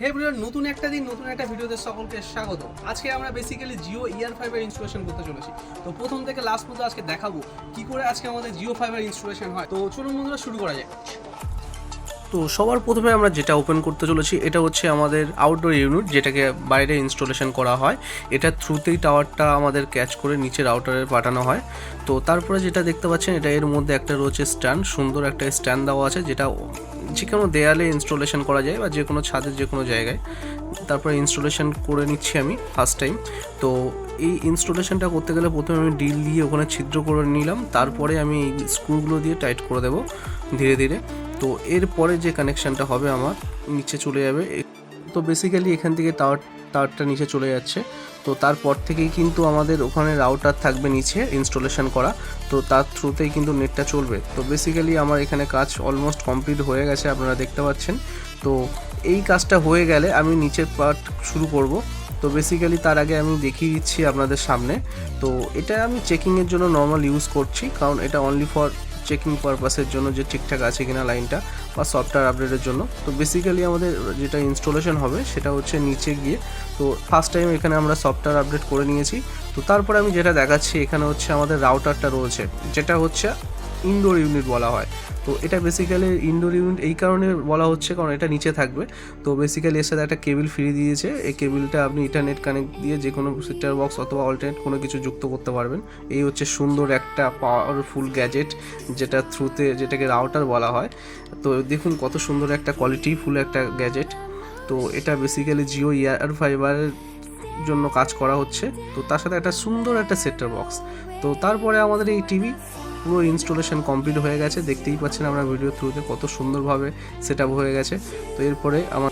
হে Briere, নতুন একটা দিন নতুন একটা ভিডিওতে সকলকে স্বাগত। আজকে আমরা basically Jio air fiber installation করতে চলেছি। তো প্রথম থেকে লাস্ট পর্যন্ত আজকে দেখাবো কি করে আজকে আমাদের জিও ফাইবার ইনস্টলেশন হয়। তো চলুন বন্ধুরা, শুরু করা যায়। তো সবার প্রথমে আমরা যেটা ওপেন করতে চলেছি এটা হচ্ছে আমাদের আউটডোর ইউনিট, যেটাকে বাইরে ইনস্টলেশন করা হয়। এটা থ্রুতেই টাওয়ারটা আমাদের ক্যাচ করে নিচের আউটারে পাঠানো হয়। তো তারপরে যেটা দেখতে পাচ্ছেন, এটা এর মধ্যে একটা রয়েছে স্ট্যান্ড, সুন্দর একটা স্ট্যান্ড দেওয়া আছে, যেটা যে কোনো দেয়ালে ইনস্টলেশন করা যায় বা যে কোনো ছাদের যে কোনো জায়গায়। তারপরে ইনস্টলেশন করে নিচ্ছি আমি ফার্স্ট টাইম। তো এই ইনস্টলেশনটা করতে গেলে প্রথমে আমি ড্রিল দিয়ে ওখানে ছিদ্র করে নিলাম, তারপরে আমি এই স্ক্রুগুলো দিয়ে টাইট করে দেবো ধীরে ধীরে। তো এরপরে যে কানেকশানটা হবে আমার নিচে চলে যাবে। তো বেসিক্যালি এখান থেকে তারটা নিচে চলে যাচ্ছে। তো তারপর থেকেই কিন্তু আমাদের ওখানে রাউটার থাকবে নিচে ইনস্টলেশন করা, তো তার থ্রুতেই কিন্তু নেটটা চলবে। তো বেসিক্যালি আমার এখানে কাজ অলমোস্ট কমপ্লিট হয়ে গেছে, আপনারা দেখতে পাচ্ছেন। তো এই কাজটা হয়ে গেলে আমি নিচের পার্ট শুরু করব। তো বেসিক্যালি তার আগে আমি দেখিয়ে দিচ্ছি আপনাদের সামনে। তো এটা আমি চেকিংয়ের জন্য নর্মাল ইউজ করছি, কারণ এটা অনলি ফর চেকিং পারপাসের জন্য যে ঠিকঠাক আছে কিনা লাইনটা, বা সফটওয়্যার আপডেটের জন্য। তো বেসিক্যালি আমাদের যেটা ইনস্টলেশন হবে সেটা হচ্ছে নিচে গিয়ে। তো ফার্স্ট টাইম এখানে আমরা সফটওয়্যার আপডেট করে নিয়েছি। তো তারপরে আমি যেটা দেখাচ্ছি, এখানে হচ্ছে আমাদের রাউটারটা রয়েছে, যেটা হচ্ছে ইনডোর ইউনিট বলা হয়। তো এটা বেসিক্যালি ইনডোর ইউনিট এই কারণে বলা হচ্ছে কারণ এটা নিচে থাকবে। তো বেসিক্যালি এর সাথে একটা কেবিল ফ্রি দিয়েছে। এই কেবিলটা আপনি ইন্টারনেট কানেক্ট দিয়ে যে কোনো সেটআপ বক্স অথবা অল্টারনেট কোনো কিছু যুক্ত করতে পারবেন। এই হচ্ছে সুন্দর একটা পাওয়ারফুল গ্যাজেট, যেটাকে রাউটার বলা হয়। তো দেখুন কত সুন্দর একটা কোয়ালিটিফুল একটা গ্যাজেট। তো এটা বেসিক্যালি জিও ইয়ার ফাইবারের জন্য কাজ করা হচ্ছে। তো তার সাথে একটা সুন্দর একটা সেটআপ বক্স। তো তারপরে আমাদের এই টিভি পুরো ইনস্টলেশন কমপ্লিট হয়ে গেছে, দেখতেই পাচ্ছেন আমরা ভিডিও থ্রুতে কত সুন্দরভাবে সেট আপ হয়ে গেছে। তো এরপরে আমার